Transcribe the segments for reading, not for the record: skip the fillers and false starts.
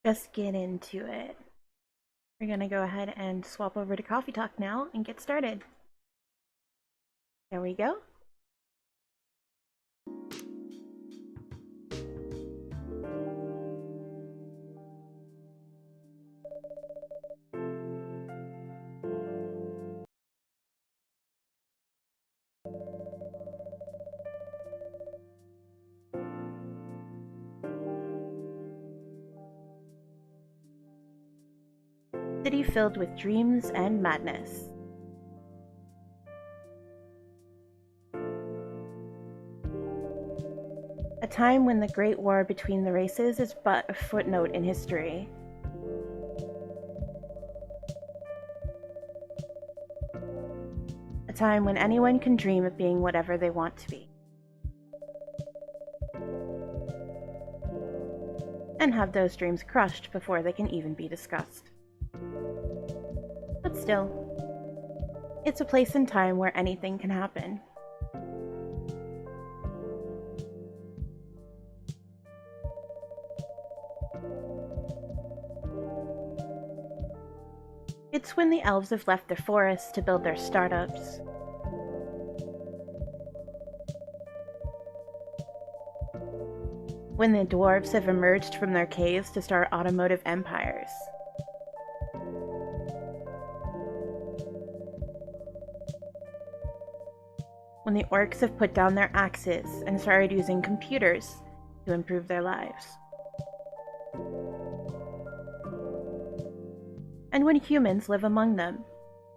just get into it. We're gonna go ahead and swap over to Coffee Talk now and get started. There we go. City filled with dreams and madness. A time when the Great War between the races is but a footnote in history. A time when anyone can dream of being whatever they want to be. And have those dreams crushed before they can even be discussed. But still, it's a place and time where anything can happen. It's when the elves have left their forests to build their startups. When the dwarves have emerged from their caves to start automotive empires. When the orcs have put down their axes and started using computers to improve their lives. And when humans live among them,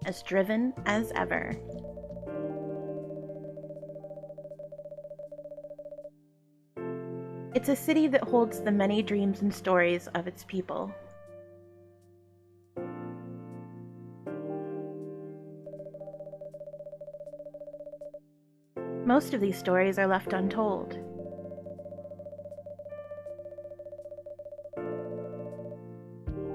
as driven as ever. It's a city that holds the many dreams and stories of its people. Most of these stories are left untold.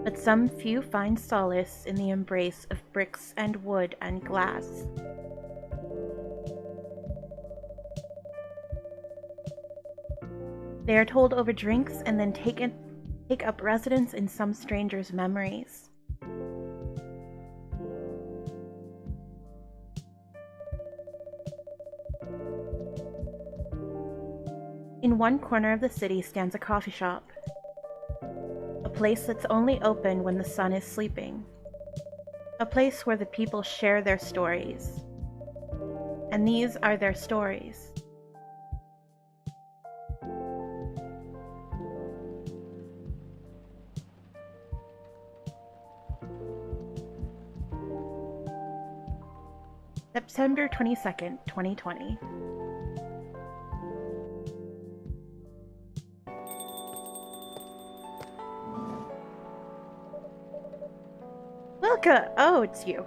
But some few find solace in the embrace of bricks and wood and glass. They are told over drinks and then take up residence in some stranger's memories. In one corner of the city stands a coffee shop. A place that's only open when the sun is sleeping. A place where the people share their stories. And these are their stories. September 22nd, 2020. Wilka! Oh, it's you.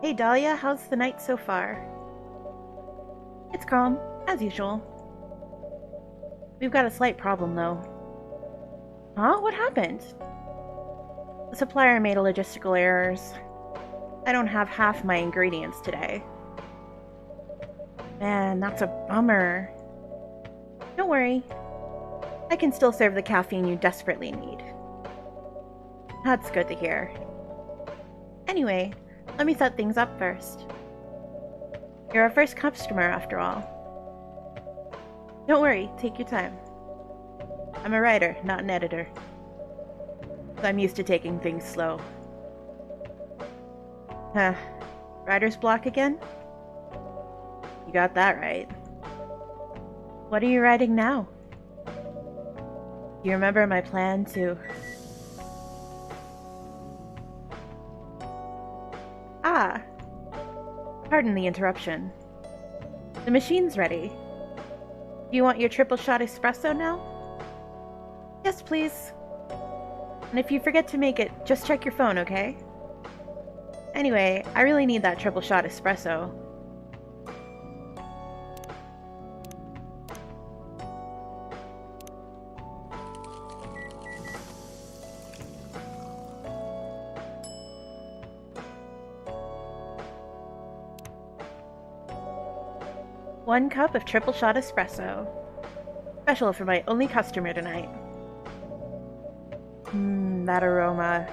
Hey Dahlia, how's the night so far? It's calm, as usual. We've got a slight problem though. Huh? What happened? The supplier made a logistical errors. I don't have half my ingredients today. Man, that's a bummer. Don't worry. I can still serve the caffeine you desperately need. That's good to hear. Anyway, let me set things up first. You're our first customer, after all. Don't worry, take your time. I'm a writer, not an editor. So I'm used to taking things slow. Huh. Writer's block again? You got that right. What are you writing now? Do you remember my plan to... Ah! Pardon the interruption. The machine's ready. Do you want your triple shot espresso now? Yes, please. And if you forget to make it, just check your phone, okay? Anyway, I really need that triple shot espresso. One cup of triple shot espresso. Special for my only customer tonight. That aroma.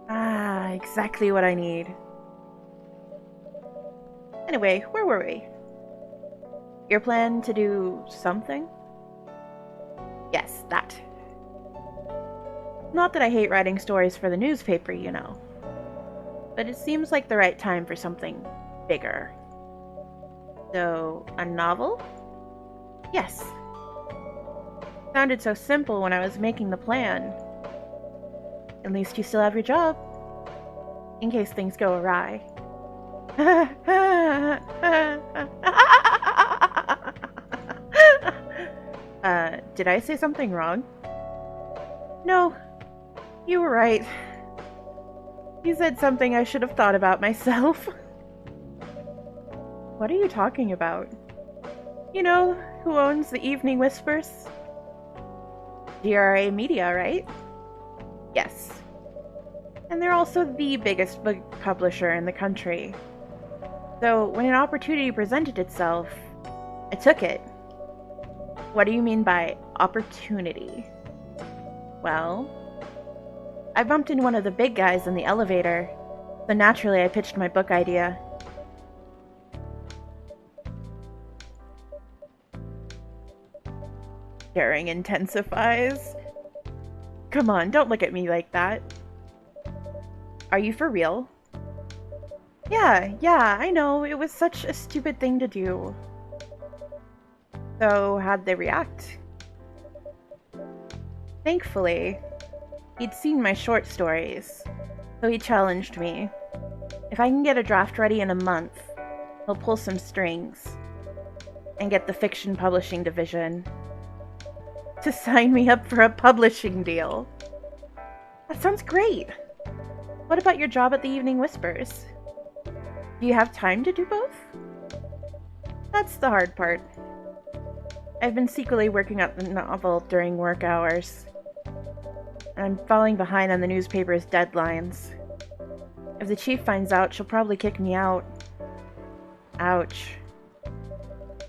Ah, exactly what I need. Anyway, where were we? Your plan to do something? Yes, that. Not that I hate writing stories for the newspaper, you know. But it seems like the right time for something bigger. So, a novel? Yes. Sounded so simple when I was making the plan. At least you still have your job. In case things go awry. Did I say something wrong? No, you were right. You said something I should have thought about myself. What are you talking about? You know who owns the Evening Whispers? GRA Media, right? Yes. And they're also the biggest book publisher in the country. So when an opportunity presented itself, I took it. What do you mean by opportunity? Well, I bumped into one of the big guys in the elevator, so naturally I pitched my book idea. Staring intensifies. Come on, don't look at me like that. Are you for real? Yeah, I know, it was such a stupid thing to do. So, how'd they react? Thankfully, he'd seen my short stories, so he challenged me. If I can get a draft ready in a month, he'll pull some strings and get the fiction publishing division to sign me up for a publishing deal. That sounds great. What about your job at the Evening Whispers? Do you have time to do both? That's the hard part. I've been secretly working on the novel during work hours, and I'm falling behind on the newspaper's deadlines. If the chief finds out, she'll probably kick me out. Ouch.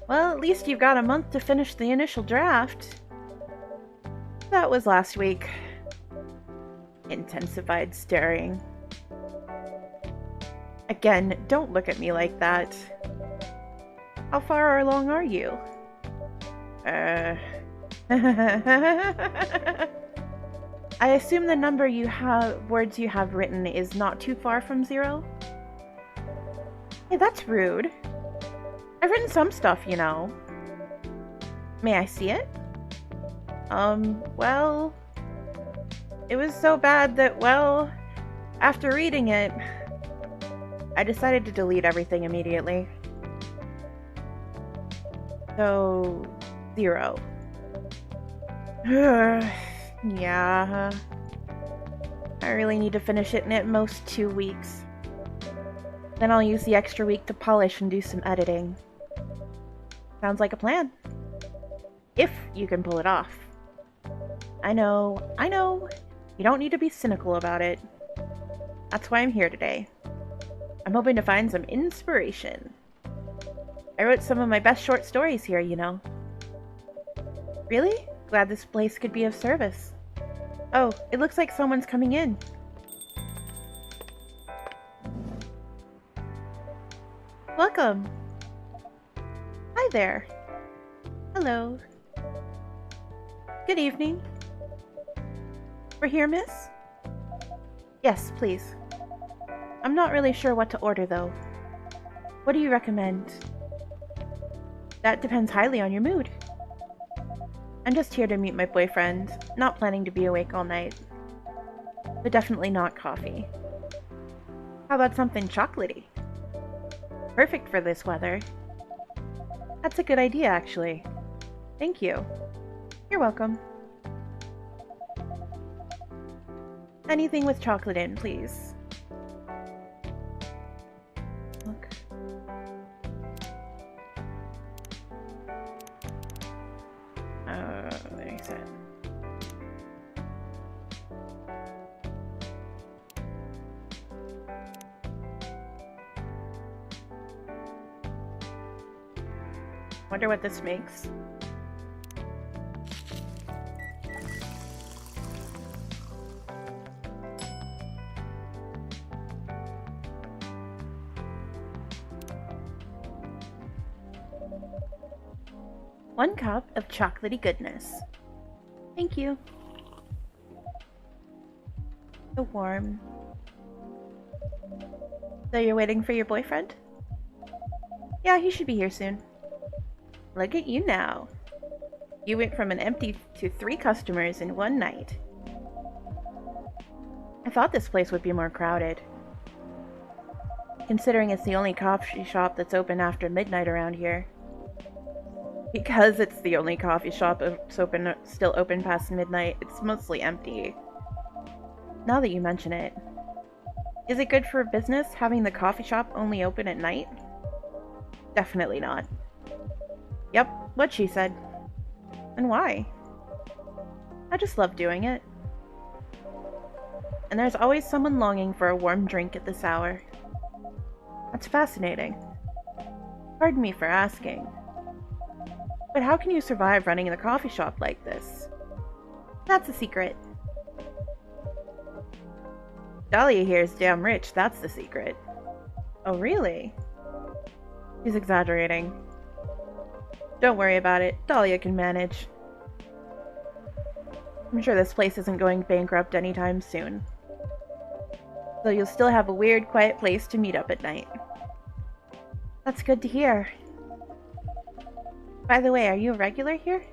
Well, at least you've got a month to finish the initial draft. That was last week. Intensified staring. Again, don't look at me like that. How far along are you? I assume the number words you have written is not too far from 0? Hey, that's rude. I've written some stuff, you know. May I see it? Well, it was so bad that, well, after reading it, I decided to delete everything immediately. So, 0. Yeah. I really need to finish it in at most 2 weeks. Then I'll use the extra week to polish and do some editing. Sounds like a plan. If you can pull it off. I know. You don't need to be cynical about it. That's why I'm here today. I'm hoping to find some inspiration. I wrote some of my best short stories here, you know. Really? Glad this place could be of service. Oh, it looks like someone's coming in. Welcome. Hi there. Hello. Good evening. We're here, miss? Yes, please. I'm not really sure what to order, though. What do you recommend? That depends highly on your mood. I'm just here to meet my boyfriend, not planning to be awake all night. But definitely not coffee. How about something chocolatey? Perfect for this weather. That's a good idea, actually. Thank you. You're welcome. Anything with chocolate in, please. Look. There's it. Wonder what this makes. 1 cup of chocolatey goodness. Thank you. So warm. So you're waiting for your boyfriend? Yeah, he should be here soon. Look at you now. You went from an empty to 3 customers in 1 night. I thought this place would be more crowded, considering it's the only coffee shop that's open after midnight around here. Because it's the only coffee shop that's still open past midnight, it's mostly empty. Now that you mention it, is it good for business having the coffee shop only open at night? Definitely not. Yep, what she said. And why? I just love doing it. And there's always someone longing for a warm drink at this hour. That's fascinating. Pardon me for asking. But how can you survive running a coffee shop like this? That's a secret. Dahlia here is damn rich, that's the secret. Oh, really? She's exaggerating. Don't worry about it, Dahlia can manage. I'm sure this place isn't going bankrupt anytime soon. So you'll still have a weird, quiet place to meet up at night. That's good to hear. By the way, are you a regular here?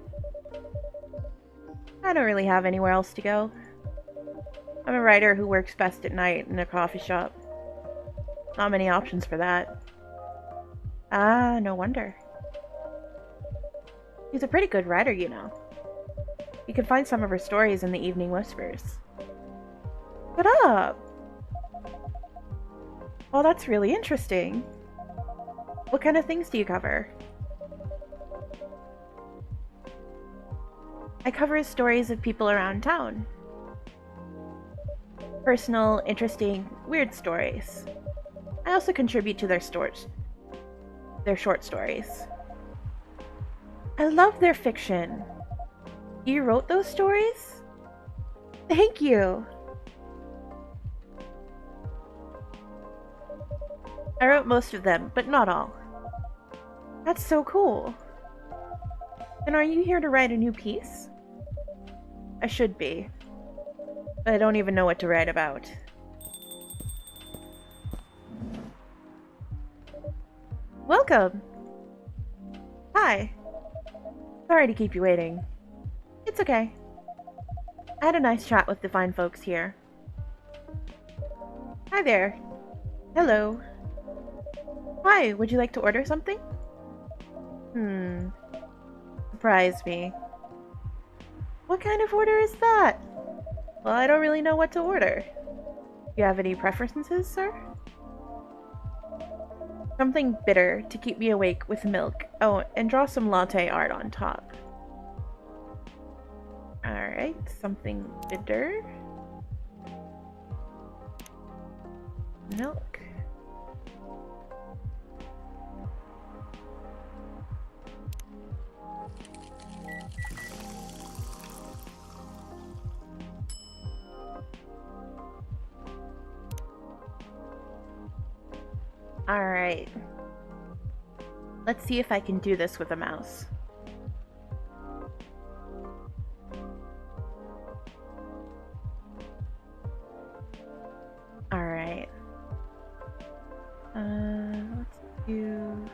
I don't really have anywhere else to go. I'm a writer who works best at night in a coffee shop. Not many options for that. Ah, no wonder. She's a pretty good writer, you know. You can find some of her stories in the Evening Whispers. Shut up! Oh, that's really interesting. What kind of things do you cover? I cover stories of people around town. Personal, interesting, weird stories. I also contribute to their short stories. I love their fiction. You wrote those stories? Thank you! I wrote most of them, but not all. That's so cool. And are you here to write a new piece? I should be, but I don't even know what to write about. Welcome! Hi. Sorry to keep you waiting. It's okay. I had a nice chat with the fine folks here. Hi there. Hello. Hi, would you like to order something? Surprise me. What kind of order is that? Well, I don't really know what to order. Do you have any preferences, sir? Something bitter to keep me awake with milk. Oh, and draw some latte art on top. Alright, something bitter. Milk. Alright. Let's see if I can do this with a mouse. Alright. Let's do...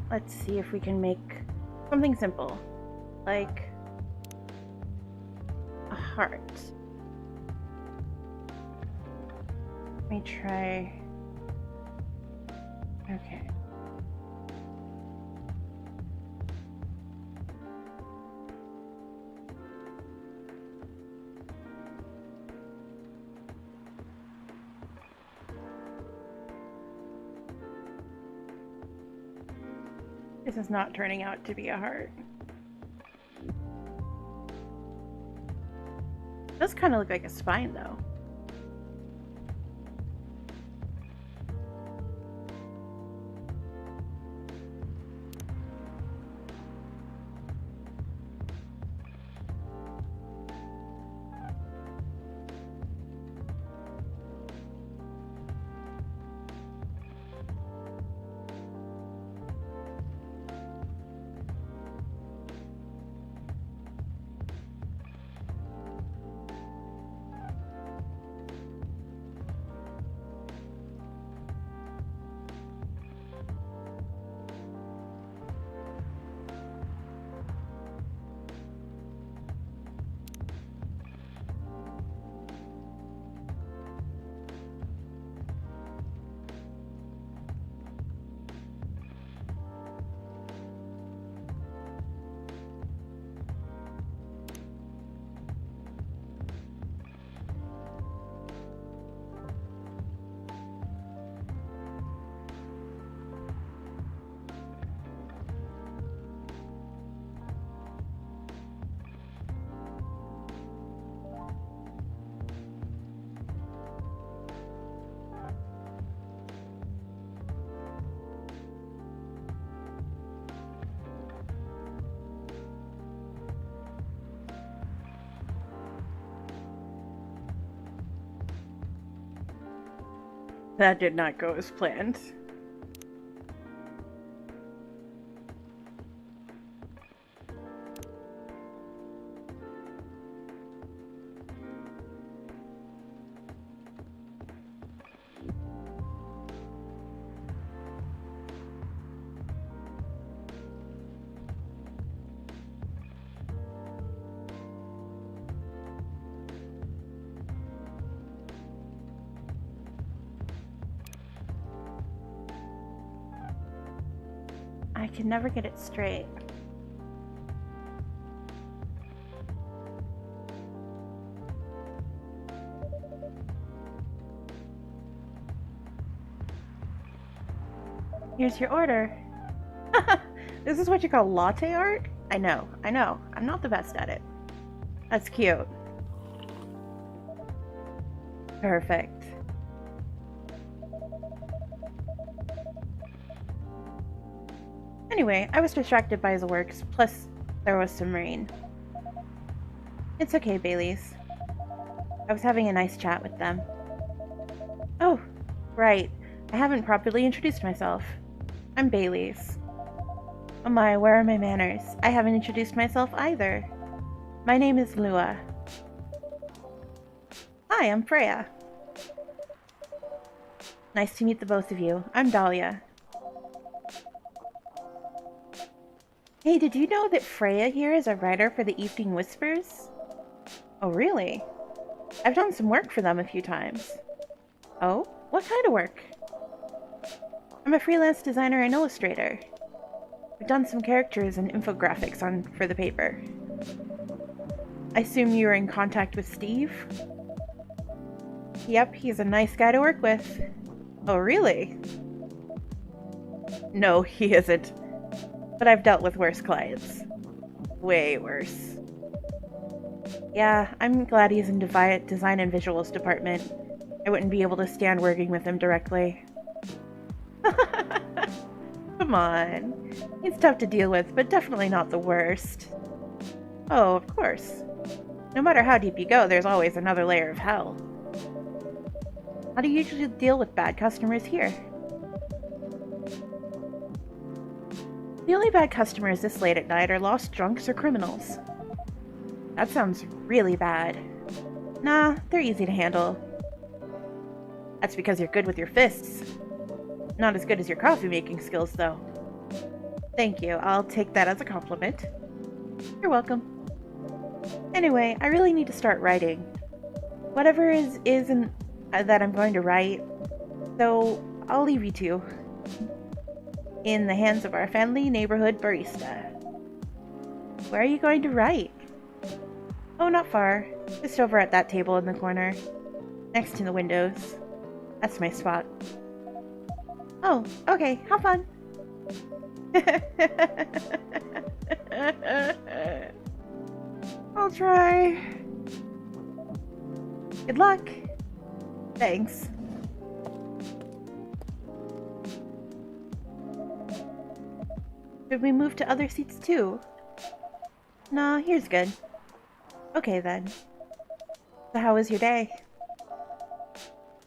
Let's see if we can make something simple, like a heart. Let me try. Okay. This is not turning out to be a heart. It does kind of look like a spine, though. That did not go as planned. I can never get it straight. Here's your order. This is what you call latte art? I know. I'm not the best at it. That's cute. Perfect. Anyway, I was distracted by his works, plus there was some rain. It's okay, Baileys. I was having a nice chat with them. Oh, right. I haven't properly introduced myself. I'm Baileys. Oh my, where are my manners? I haven't introduced myself either. My name is Lua. Hi, I'm Freya. Nice to meet the both of you. I'm Dahlia. Hey, did you know that Freya here is a writer for the Evening Whispers? Oh, really? I've done some work for them a few times. Oh? What kind of work? I'm a freelance designer and illustrator. I've done some characters and infographics for the paper. I assume you were in contact with Steve? Yep, he's a nice guy to work with. Oh, really? No, he isn't. But I've dealt with worse clients. Way worse. Yeah, I'm glad he's in design and visuals department. I wouldn't be able to stand working with him directly. Come on. He's tough to deal with, but definitely not the worst. Oh, of course. No matter how deep you go, there's always another layer of hell. How do you usually deal with bad customers here? The only bad customers this late at night are lost drunks or criminals. That sounds really bad. Nah, they're easy to handle. That's because you're good with your fists. Not as good as your coffee making skills, though. Thank you. I'll take that as a compliment. You're welcome. Anyway, I really need to start writing. Whatever isn't that I'm going to write, so I'll leave you two in the hands of our friendly neighborhood barista. Where are you going to write? Oh, not far. Just over at that table in the corner, next to the windows. That's my spot. Oh, okay. Have fun. I'll try. Good luck. Thanks. Should we move to other seats too? Nah, here's good. Okay then. So how was your day?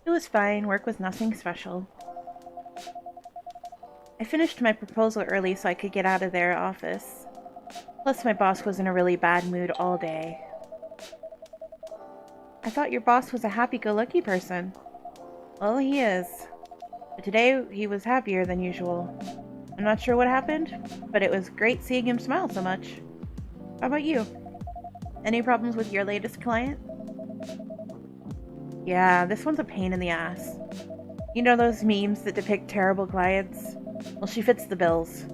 It was fine. Work was nothing special. I finished my proposal early so I could get out of their office. Plus my boss was in a really bad mood all day. I thought your boss was a happy-go-lucky person. Well, he is. But today he was happier than usual. I'm not sure what happened, but it was great seeing him smile so much. How about you? Any problems with your latest client? Yeah, this one's a pain in the ass. You know those memes that depict terrible clients? Well, she fits the bills.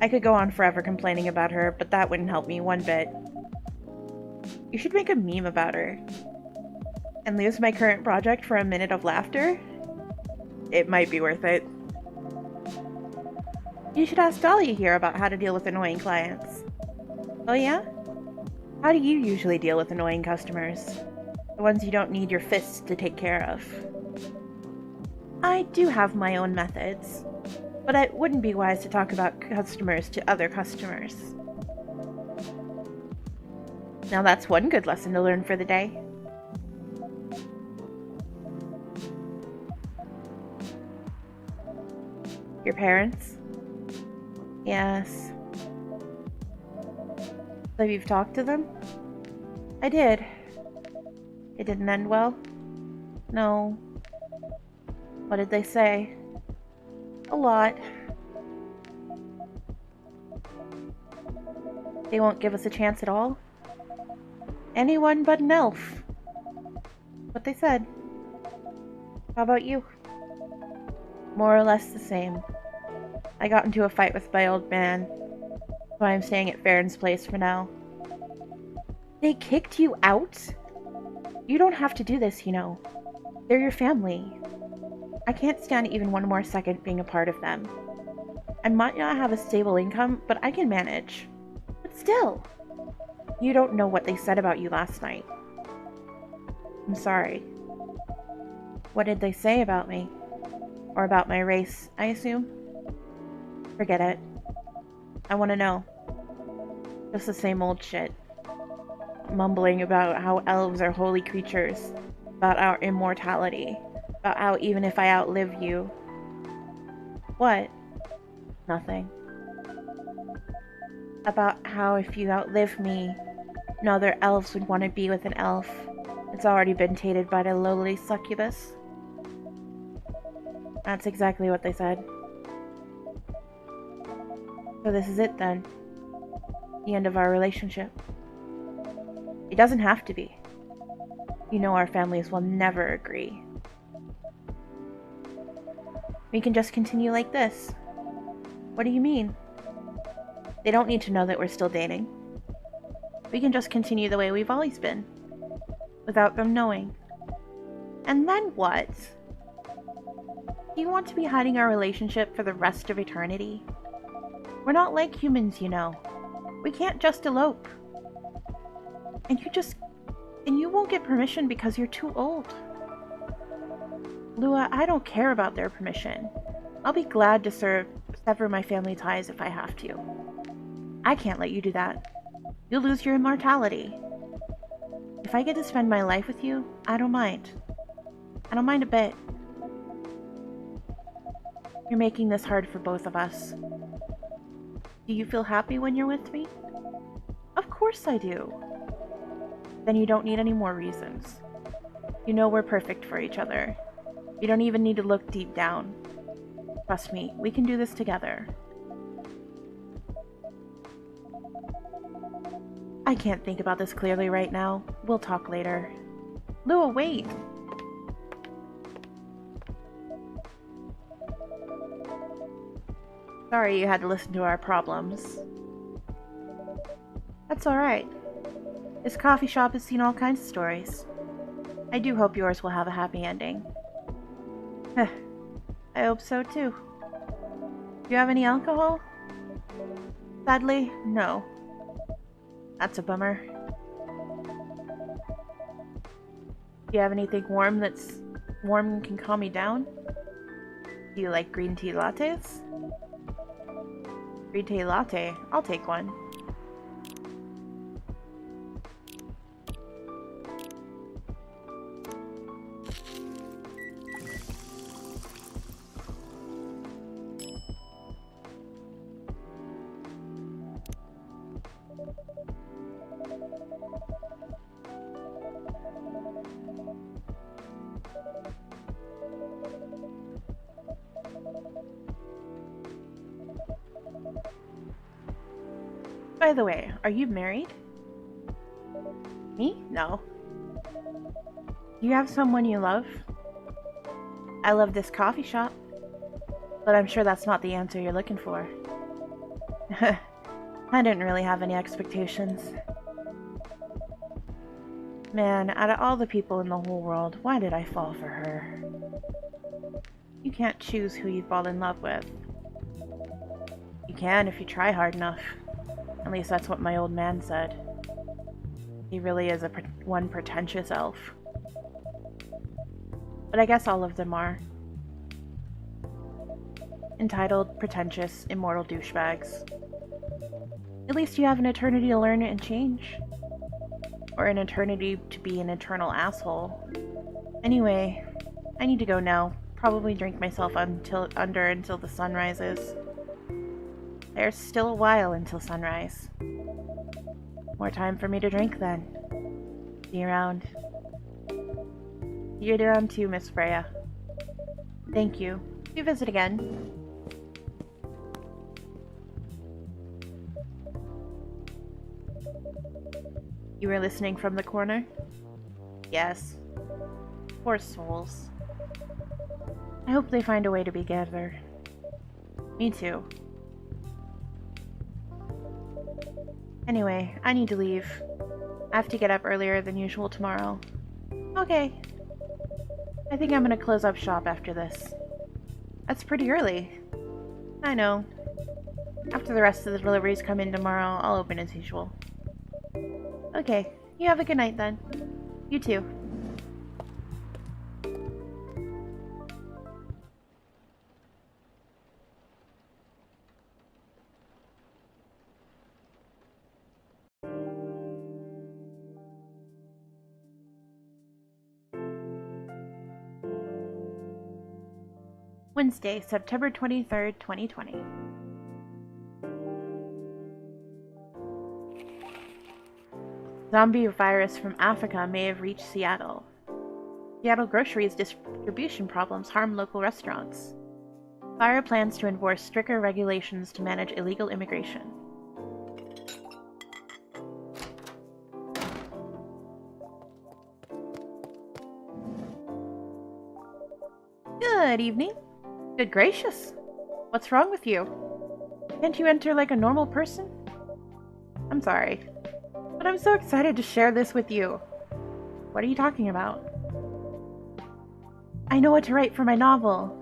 I could go on forever complaining about her, but that wouldn't help me one bit. You should make a meme about her. And lose my current project for a minute of laughter? It might be worth it. You should ask Dahlia here about how to deal with annoying clients. Oh yeah? How do you usually deal with annoying customers? The ones you don't need your fists to take care of. I do have my own methods, but it wouldn't be wise to talk about customers to other customers. Now that's one good lesson to learn for the day. Your parents? Yes. So you've talked to them? I did. It didn't end well? No. What did they say? A lot. They won't give us a chance at all? Anyone but an elf. What they said. How about you? More or less the same. I got into a fight with my old man, so I'm staying at Farron's place for now. They kicked you out? You don't have to do this, you know. They're your family. I can't stand even one more second being a part of them. I might not have a stable income, but I can manage. But still, you don't know what they said about you last night. I'm sorry. What did they say about me? Or about my race, I assume? Forget it. I want to know. Just the same old shit. Mumbling about how elves are holy creatures, about our immortality, about how even if I outlive you... What? Nothing. About how if you outlive me, no other elves would want to be with an elf. It's already been tainted by the lowly succubus. That's exactly what they said. So this is it then. The end of our relationship. It doesn't have to be. You know our families will never agree. We can just continue like this. What do you mean? They don't need to know that we're still dating. We can just continue the way we've always been. Without them knowing. And then what? Do you want to be hiding our relationship for the rest of eternity? We're not like humans, you know. We can't just elope. And you won't get permission because you're too old. Lua, I don't care about their permission. I'll be glad to sever my family ties if I have to. I can't let you do that. You'll lose your immortality. If I get to spend my life with you, I don't mind. I don't mind a bit. You're making this hard for both of us. Do you feel happy when you're with me? Of course I do. Then you don't need any more reasons. You know we're perfect for each other. You don't even need to look deep down. Trust me, we can do this together. I can't think about this clearly right now. We'll talk later. Lua, wait! Sorry you had to listen to our problems. That's alright. This coffee shop has seen all kinds of stories. I do hope yours will have a happy ending. I hope so too. Do you have any alcohol? Sadly, no. That's a bummer. Do you have anything warm that's warm and can calm me down? Do you like green tea lattes? Green tea latte. I'll take one. By the way, are you married? Me? No. Do you have someone you love? I love this coffee shop, but I'm sure that's not the answer you're looking for. I didn't really have any expectations. Man, out of all the people in the whole world, why did I fall for her? You can't choose who you fall in love with. You can if you try hard enough. At least that's what my old man said. He really is one pretentious elf. But I guess all of them are. Entitled, pretentious, immortal douchebags. At least you have an eternity to learn and change. Or an eternity to be an eternal asshole. Anyway, I need to go now. Probably drink myself until the sun rises. There's still a while until sunrise. More time for me to drink then. See you around. You're around too, Miss Freya. Thank you. You visit again. You were listening from the corner? Yes. Poor souls. I hope they find a way to be together. Me too. Anyway, I need to leave. I have to get up earlier than usual tomorrow. Okay. I think I'm gonna close up shop after this. That's pretty early. I know. After the rest of the deliveries come in tomorrow, I'll open as usual. Okay, you have a good night then. You too. Wednesday, September 23rd, 2020. Zombie virus from Africa may have reached Seattle. Seattle groceries distribution problems harm local restaurants. Fire plans to enforce stricter regulations to manage illegal immigration. Good evening. Good gracious. What's wrong with you? Can't you enter like a normal person? I'm sorry, but I'm so excited to share this with you. What are you talking about? I know what to write for my novel.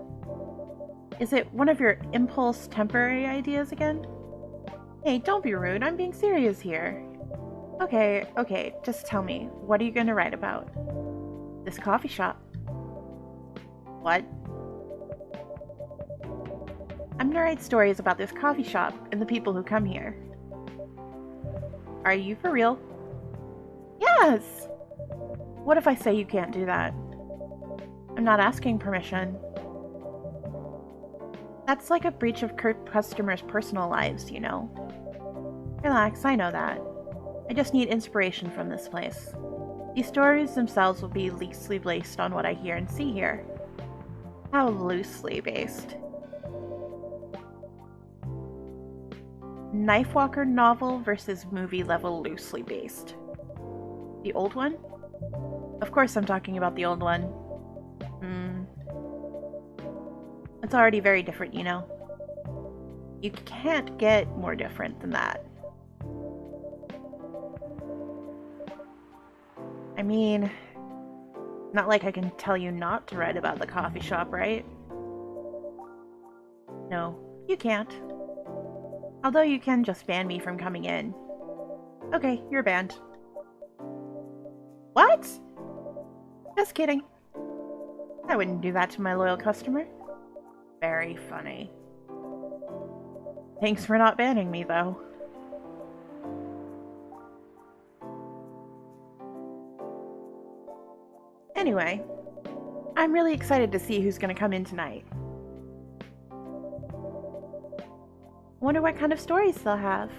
Is it one of your impulse temporary ideas again? Hey, don't be rude. I'm being serious here. Okay, just tell me. What are you going to write about? This coffee shop. What? I'm gonna write stories about this coffee shop and the people who come here. Are you for real? Yes! What if I say you can't do that? I'm not asking permission. That's like a breach of customers' personal lives, you know. Relax, I know that. I just need inspiration from this place. These stories themselves will be loosely based on what I hear and see here. How loosely based? Knife Walker novel versus movie level loosely based. The old one? Of course I'm talking about the old one. It's already very different, you know. You can't get more different than that. I mean, not like I can tell you not to write about the coffee shop, right? No, you can't. Although you can just ban me from coming in. Okay, you're banned. What? Just kidding. I wouldn't do that to my loyal customer. Very funny. Thanks for not banning me, though. Anyway, I'm really excited to see who's gonna come in tonight. Wonder what kind of stories they'll have.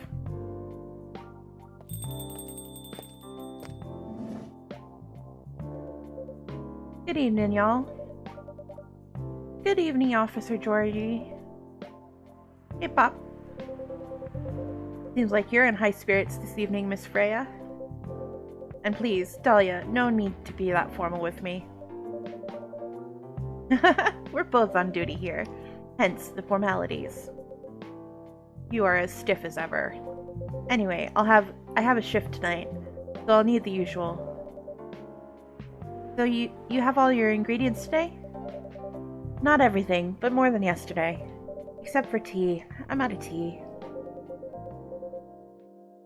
Good evening, y'all. Good evening, Officer Georgie. Hey, Pop. Seems like you're in high spirits this evening, Miss Freya. And please, Dahlia, no need to be that formal with me. We're both on duty here, hence the formalities. You are as stiff as ever. Anyway, I have a shift tonight, so I'll need the usual. So you have all your ingredients today? Not everything, but more than yesterday. Except for tea. I'm out of tea.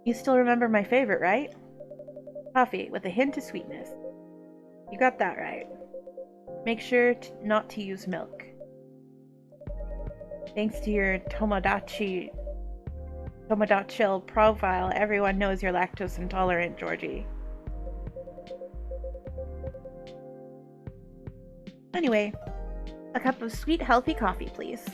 You still remember my favorite, right? Coffee with a hint of sweetness. You got that right. Make sure not to use milk. Thanks to your Tomodachi profile, everyone knows you're lactose intolerant, Georgie. Anyway, a cup of sweet, healthy coffee, please.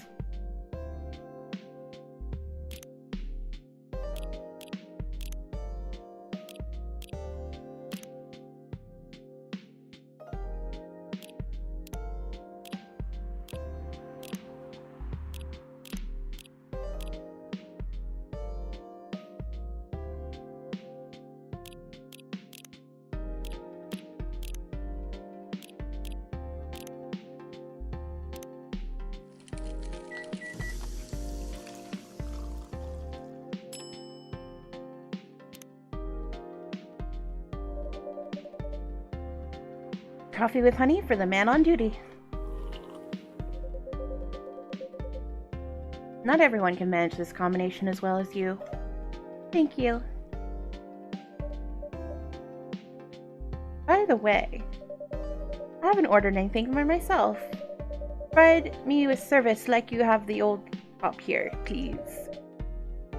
Coffee with honey for the man on duty. Not everyone can manage this combination as well as you. Thank you. By the way, I haven't ordered anything for myself. Provide me with service like you have the old pop here, please.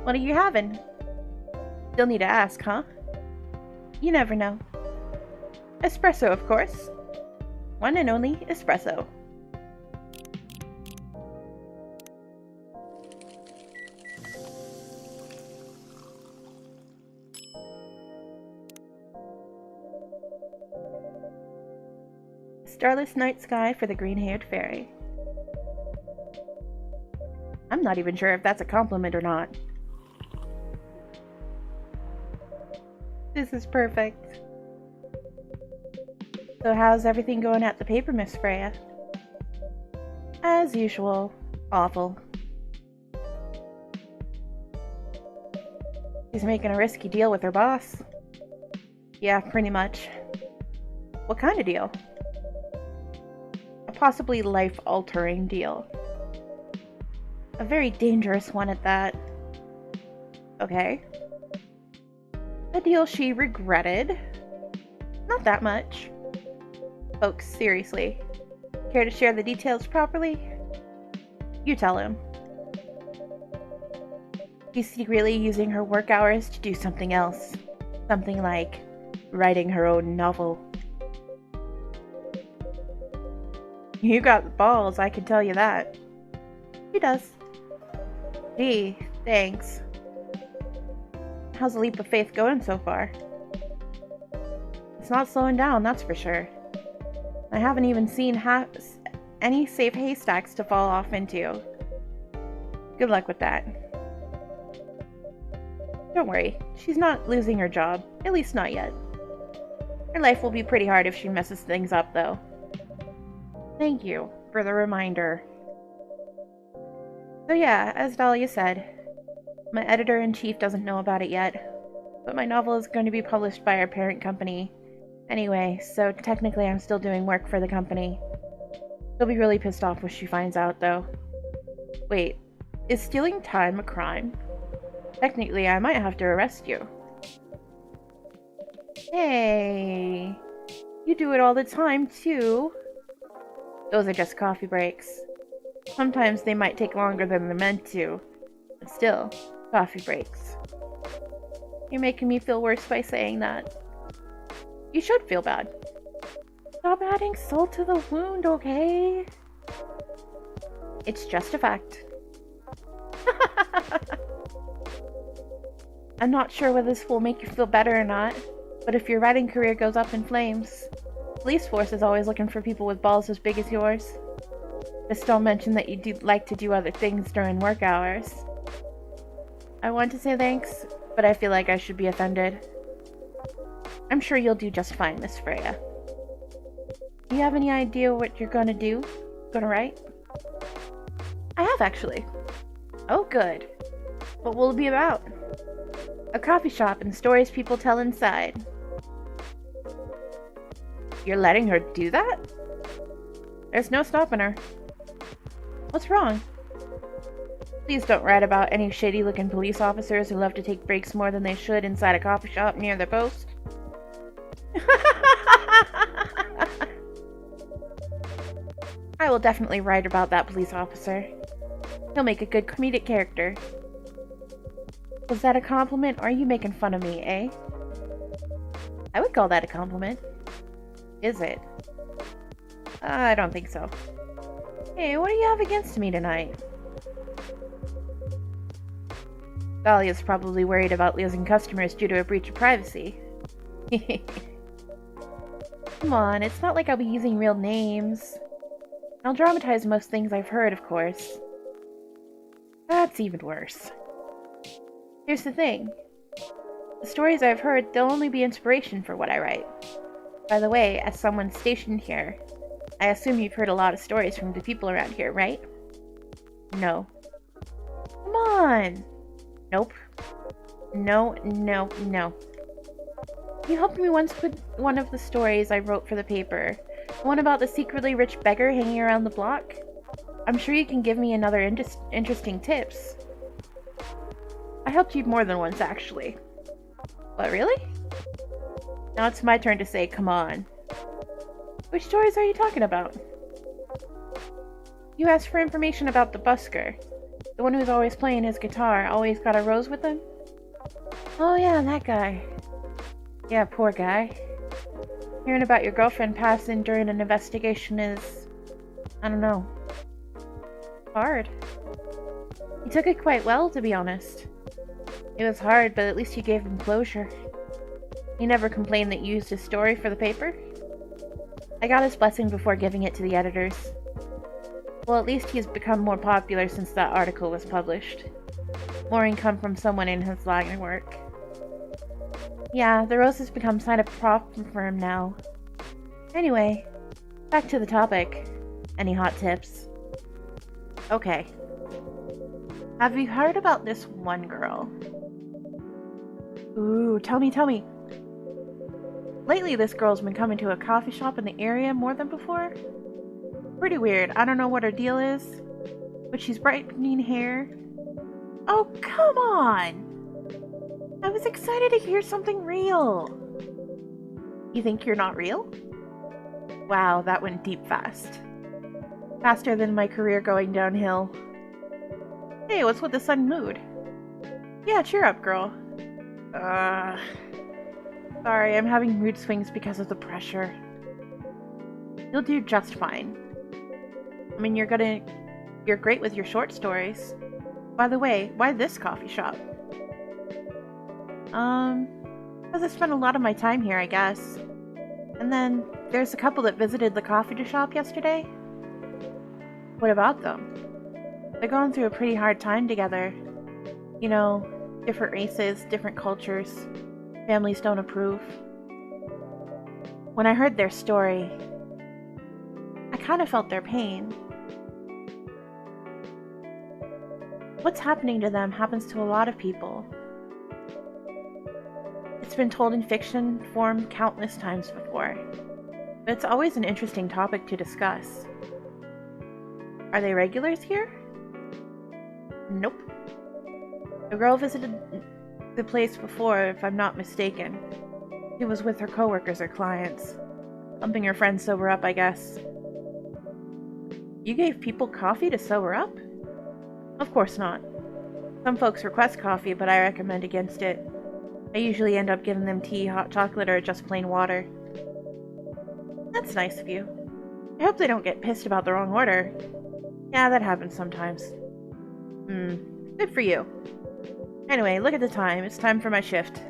What are you having? Still need to ask, huh? You never know. Espresso, of course. One and only espresso. Starless night sky for the green-haired fairy. I'm not even sure if that's a compliment or not. This is perfect. So how's everything going at the paper, Miss Freya? As usual, awful. She's making a risky deal with her boss. Yeah, pretty much. What kind of deal? A possibly life-altering deal. A very dangerous one at that. Okay. A deal she regretted. Not that much. Folks, seriously. Care to share the details properly? You tell him. She's secretly using her work hours to do something else. Something like writing her own novel. You got the balls, I can tell you that. She does. Gee, thanks. How's the leap of faith going so far? It's not slowing down, that's for sure. I haven't even seen any safe haystacks to fall off into. Good luck with that. Don't worry, she's not losing her job. At least not yet. Her life will be pretty hard if she messes things up, though. Thank you for the reminder. So yeah, as Dahlia said, my editor-in-chief doesn't know about it yet, but my novel is going to be published by our parent company anyway, so technically I'm still doing work for the company. She'll be really pissed off when she finds out, though. Wait, is stealing time a crime? Technically, I might have to arrest you. Hey, you do it all the time, too. Those are just coffee breaks. Sometimes they might take longer than they're meant to, but still, coffee breaks. You're making me feel worse by saying that. You should feel bad. Stop adding salt to the wound, okay? It's just a fact. I'm not sure whether this will make you feel better or not, but if your writing career goes up in flames, the police force is always looking for people with balls as big as yours. Just don't mention that you do like to do other things during work hours. I want to say thanks, but I feel like I should be offended. I'm sure you'll do just fine, Miss Freya. Do you have any idea what you're gonna do? Gonna write? I have, actually. Oh, good. What will it be about? A coffee shop and stories people tell inside. You're letting her do that? There's no stopping her. What's wrong? Please don't write about any shady-looking police officers who love to take breaks more than they should inside a coffee shop near their post. I will definitely write about that police officer. He'll make a good comedic character. Was that a compliment, or are you making fun of me, eh? I would call that a compliment. Is it? I don't think so. Hey, what do you have against me tonight? Dahlia's probably worried about losing customers due to a breach of privacy. Come on, it's not like I'll be using real names. I'll dramatize most things I've heard, of course. That's even worse. Here's the thing. The stories I've heard, they'll only be inspiration for what I write. By the way, as someone stationed here, I assume you've heard a lot of stories from the people around here, right? No. Come on! Nope. No, no, no. You helped me once with one of the stories I wrote for the paper. The one about the secretly rich beggar hanging around the block. I'm sure you can give me another interesting tips. I helped you more than once, actually. What, really? Now it's my turn to say, come on. Which stories are you talking about? You asked for information about the busker. The one who's always playing his guitar, always got a rose with him? Oh yeah, that guy. Yeah, poor guy. Hearing about your girlfriend passing during an investigation is... I don't know. Hard. He took it quite well, to be honest. It was hard, but at least you gave him closure. He never complained that you used his story for the paper. I got his blessing before giving it to the editors. Well, at least he's become more popular since that article was published. More income from someone in his line of work. Yeah, the rose has become kind of prop for him now. Anyway, back to the topic. Any hot tips? Okay. Have you heard about this one girl? Ooh, tell me, tell me. Lately, this girl's been coming to a coffee shop in the area more than before. Pretty weird. I don't know what her deal is, but she's bright green hair. Oh, come on! I was excited to hear something real. You think you're not real? Wow, that went deep fast. Faster than my career going downhill. Hey, what's with the sudden mood? Yeah, cheer up, girl. Sorry, I'm having mood swings because of the pressure. You'll do just fine. I mean, you're great with your short stories. By the way, why this coffee shop? Because I spent a lot of my time here, I guess. And then, there's a couple that visited the coffee shop yesterday. What about them? They're going through a pretty hard time together. You know, Different races, different cultures. Families don't approve. When I heard their story, I kind of felt their pain. What's happening to them happens to a lot of people. It's been told in fiction form countless times before, but it's always an interesting topic to discuss. Are they regulars here? Nope. A girl visited the place before, if I'm not mistaken. She was with her coworkers or clients. Helping her friends sober up, I guess. You gave people coffee to sober up? Of course not. Some folks request coffee, but I recommend against it. I usually end up giving them tea, hot chocolate, or just plain water. That's nice of you. I hope they don't get pissed about the wrong order. Yeah, that happens sometimes. Good for you. Anyway, look at the time. It's time for my shift.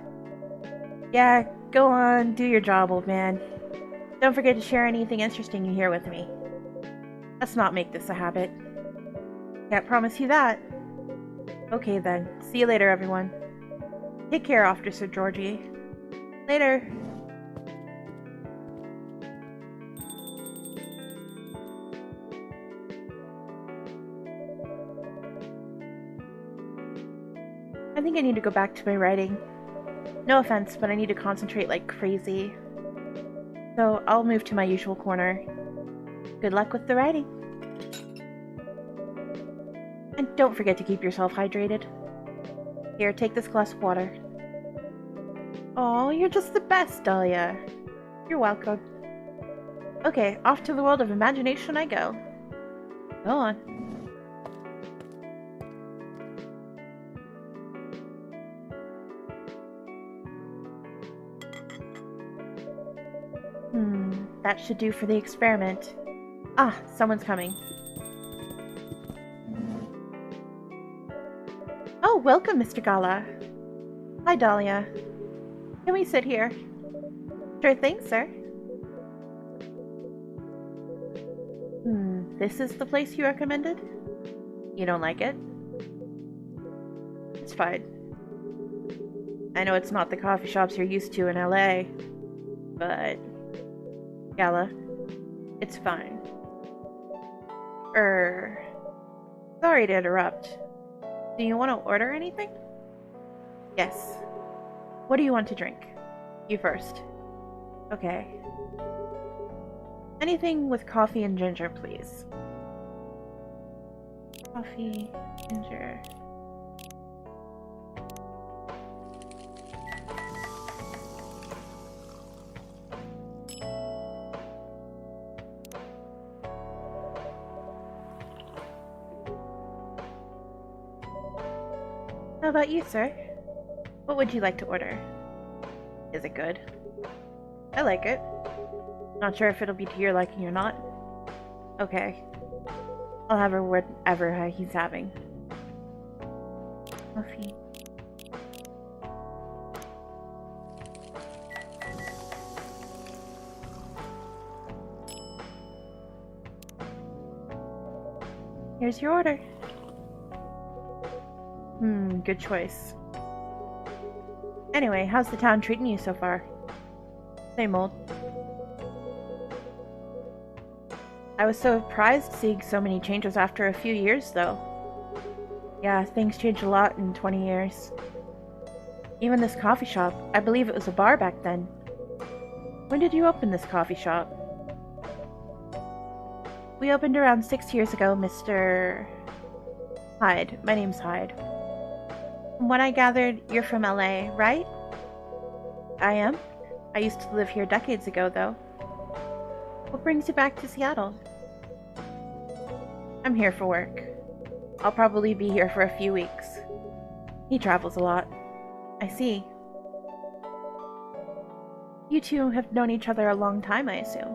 Yeah, go on, do your job, old man. Don't forget to share anything interesting you hear with me. Let's not make this a habit. Can't promise you that. Okay then. See you later, everyone. Take care, Officer Georgie. Later. I think I need to go back to my writing. No offense, but I need to concentrate like crazy. So I'll move to my usual corner. Good luck with the writing. And don't forget to keep yourself hydrated. Here, take this glass of water. Oh, you're just the best, Dahlia. You're welcome. Okay, off to the world of imagination I go. Go on. That should do for the experiment. Ah, someone's coming. Oh, welcome, Mr. Gala. Hi, Dahlia. Can we sit here? Sure thing, sir. This is the place you recommended? You don't like it? It's fine. I know it's not the coffee shops you're used to in LA, but... Gala, it's fine. Sorry to interrupt. Do you want to order anything? Yes. What do you want to drink? You first. Okay. Anything with coffee and ginger, please. Coffee, ginger. How about you, sir? What would you like to order? Is it good? I like it. Not sure if it'll be to your liking or not. Okay. I'll have her whatever he's having. Coffee. Here's your order. Good choice. Anyway, how's the town treating you so far? Same old. I was so surprised seeing so many changes after a few years, though. Yeah, things changed a lot in 20 years. Even this coffee shop, I believe it was a bar back then. When did you open this coffee shop? We opened around 6 years ago, Mr. Hyde. My name's Hyde. From what I gathered, you're from LA, right? I am. I used to live here decades ago, though. What brings you back to Seattle? I'm here for work. I'll probably be here for a few weeks. He travels a lot. I see. You two have known each other a long time, I assume.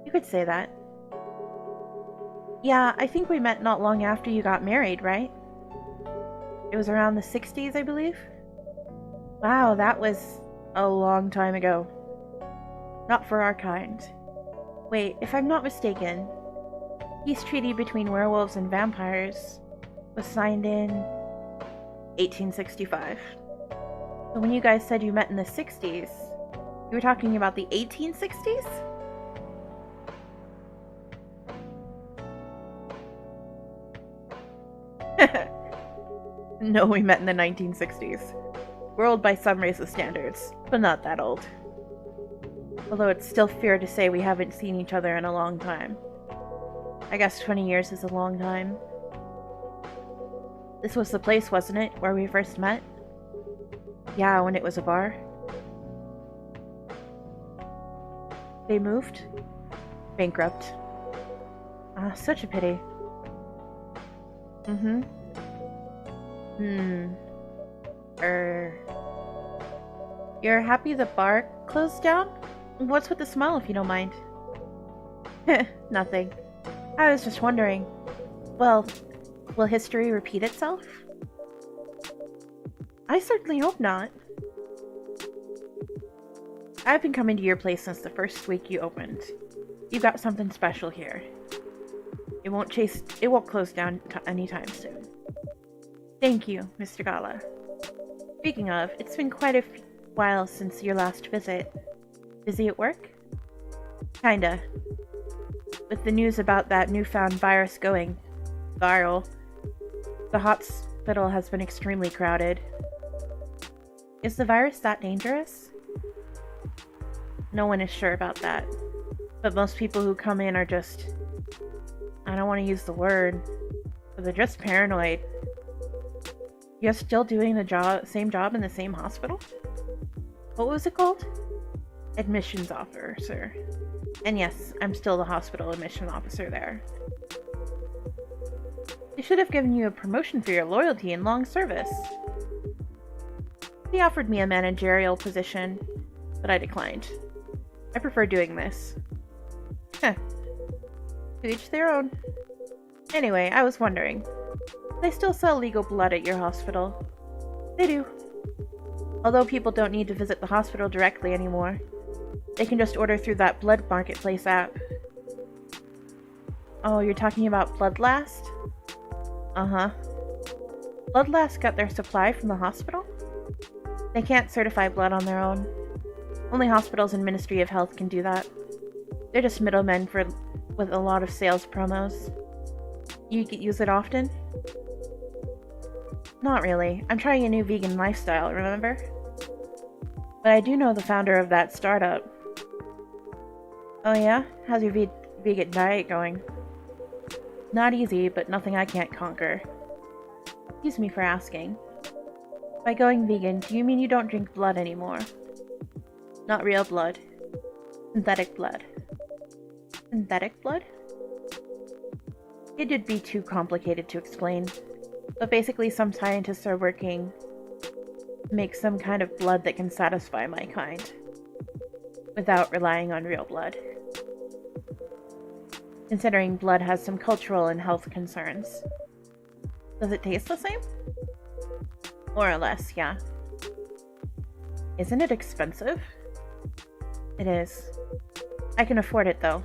You could say that. Yeah, I think we met not long after you got married, right? It was around the 60s, I believe? Wow, that was a long time ago. Not for our kind. Wait, if I'm not mistaken, peace treaty between werewolves and vampires was signed in 1865. So when you guys said you met in the 60s, you were talking about the 1860s? No, we met in the 1960s. We're old by some racist standards, but not that old. Although it's still fair to say we haven't seen each other in a long time. I guess 20 years is a long time. This was the place, wasn't it, where we first met? Yeah, when it was a bar. They moved? Bankrupt. Ah, such a pity. Mm-hmm. You're happy the bar closed down? What's with the smile, if you don't mind? Nothing. I was just wondering. Well, will history repeat itself? I certainly hope not. I've been coming to your place since the first week you opened. You've got something special here. It won't close down anytime soon. Thank you, Mr. Gala. Speaking of, it's been quite a while since your last visit. Busy at work? Kinda. With the news about that newfound virus going viral, the hospital has been extremely crowded. Is the virus that dangerous? No one is sure about that. But most people who come in are just... I don't want to use the word, but they're just paranoid. You're still doing the same job in the same hospital? What was it called? Admissions officer. And yes, I'm still the hospital admission officer there. They should have given you a promotion for your loyalty and long service. They offered me a managerial position, but I declined. I prefer doing this. Heh. To each their own. Anyway, I was wondering. They still sell legal blood at your hospital? They do. Although people don't need to visit the hospital directly anymore. They can just order through that blood marketplace app. Oh, you're talking about Bloodlast? Uh-huh. Bloodlast got their supply from the hospital? They can't certify blood on their own. Only hospitals and Ministry of Health can do that. They're just middlemen with a lot of sales promos. You use it often? Not really. I'm trying a new vegan lifestyle, remember? But I do know the founder of that startup. Oh yeah? How's your vegan diet going? Not easy, but nothing I can't conquer. Excuse me for asking. By going vegan, do you mean you don't drink blood anymore? Not real blood. Synthetic blood. Synthetic blood? It'd be too complicated to explain. But basically some scientists are working to make some kind of blood that can satisfy my kind. Without relying on real blood. Considering blood has some cultural and health concerns. Does it taste the same? More or less, yeah. Isn't it expensive? It is. I can afford it though.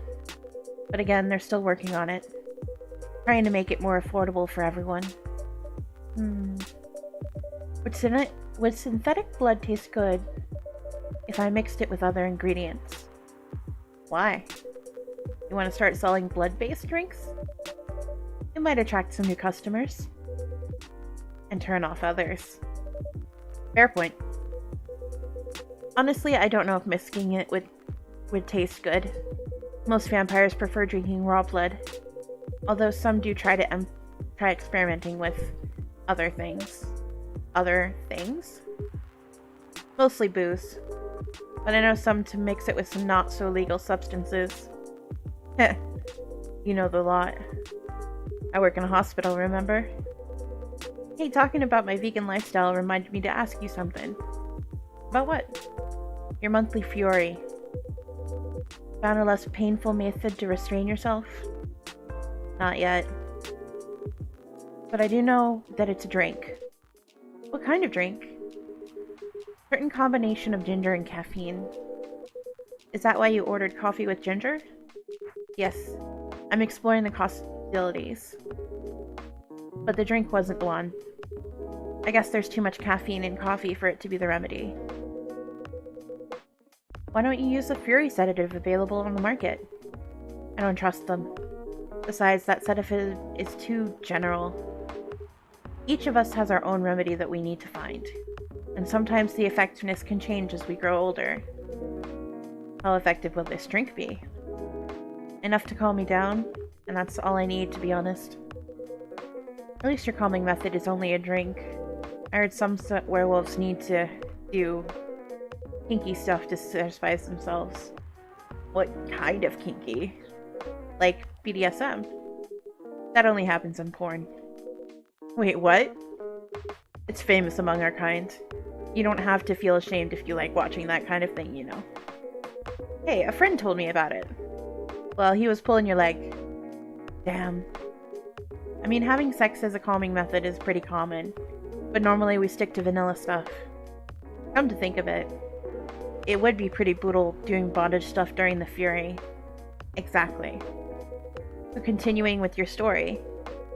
But again, they're still working on it. Trying to make it more affordable for everyone. Would synthetic blood taste good if I mixed it with other ingredients? Why? You want to start selling blood-based drinks? It might attract some new customers. And turn off others. Fair point. Honestly, I don't know if mixing it would taste good. Most vampires prefer drinking raw blood. Although some do try experimenting with other things. Other things? Mostly booze. But I know some to mix it with some not-so-legal substances. Heh. You know the lot. I work in a hospital, remember? Hey, talking about my vegan lifestyle reminded me to ask you something. About what? Your monthly fury. Found a less painful method to restrain yourself? Not yet. But I do know that it's a drink. What kind of drink? Certain combination of ginger and caffeine. Is that why you ordered coffee with ginger? Yes. I'm exploring the possibilities. But the drink wasn't one. I guess there's too much caffeine in coffee for it to be the remedy. Why don't you use the Fury sedative available on the market? I don't trust them. Besides, that sedative is too general. Each of us has our own remedy that we need to find, and sometimes the effectiveness can change as we grow older. How effective will this drink be? Enough to calm me down, and that's all I need, to be honest. At least your calming method is only a drink. I heard some werewolves need to do kinky stuff to satisfy themselves. What kind of kinky? Like BDSM? That only happens in porn. Wait, what? It's famous among our kind. You don't have to feel ashamed if you like watching that kind of thing, you know. Hey, a friend told me about it. Well, he was pulling your leg. Damn. I mean, having sex as a calming method is pretty common, but normally we stick to vanilla stuff. Come to think of it, it would be pretty brutal doing bondage stuff during the Fury. Exactly. So continuing with your story,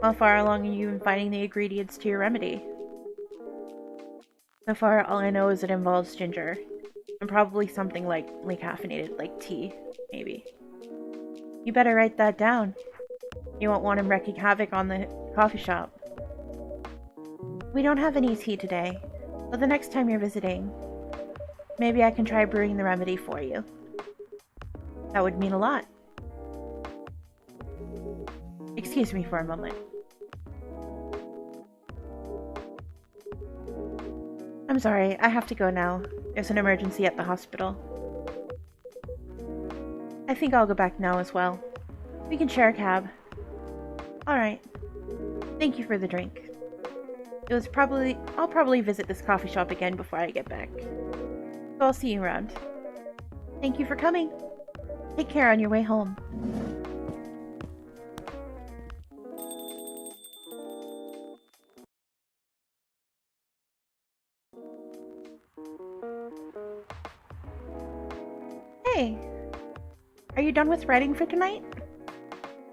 how far along are you in finding the ingredients to your remedy? So far, all I know is it involves ginger, and probably something like caffeinated, like tea, maybe. You better write that down. You won't want him wreaking havoc on the coffee shop. We don't have any tea today, but the next time you're visiting, maybe I can try brewing the remedy for you. That would mean a lot. Excuse me for a moment. I'm sorry, I have to go now. There's an emergency at the hospital. I think I'll go back now as well. We can share a cab. Alright. Thank you for the drink. I'll probably visit this coffee shop again before I get back. So I'll see you around. Thank you for coming. Take care on your way home. Hey! Are you done with writing for tonight?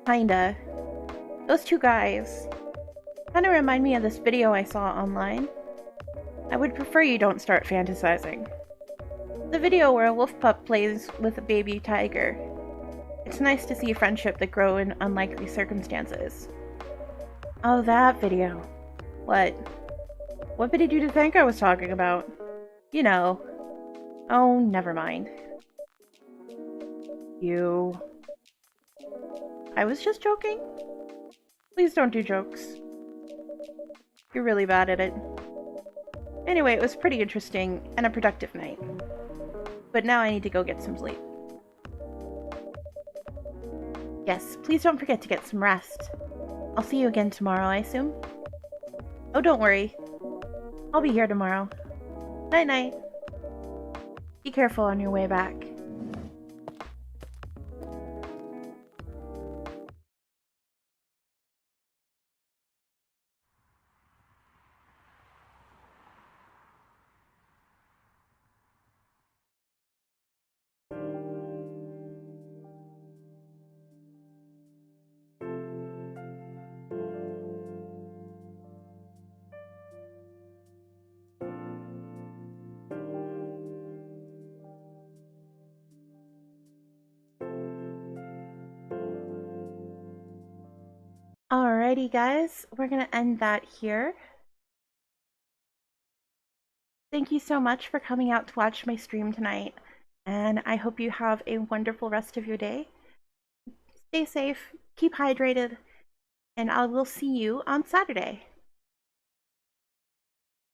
Kinda. Those two guys kinda remind me of this video I saw online. I would prefer you don't start fantasizing. The video where a wolf pup plays with a baby tiger. It's nice to see a friendship that grow in unlikely circumstances. Oh, that video. What? What did you think I was talking about? You know. Oh, never mind. You... I was just joking. Please don't do jokes. You're really bad at it. Anyway, it was pretty interesting and a productive night. But now I need to go get some sleep. Yes, please don't forget to get some rest. I'll see you again tomorrow, I assume? Oh, don't worry. I'll be here tomorrow. Night-night. Be careful on your way back. Alrighty guys, we're gonna end that here. Thank you so much for coming out to watch my stream tonight, and I hope you have a wonderful rest of your day. Stay safe, keep hydrated, and I will see you on Saturday.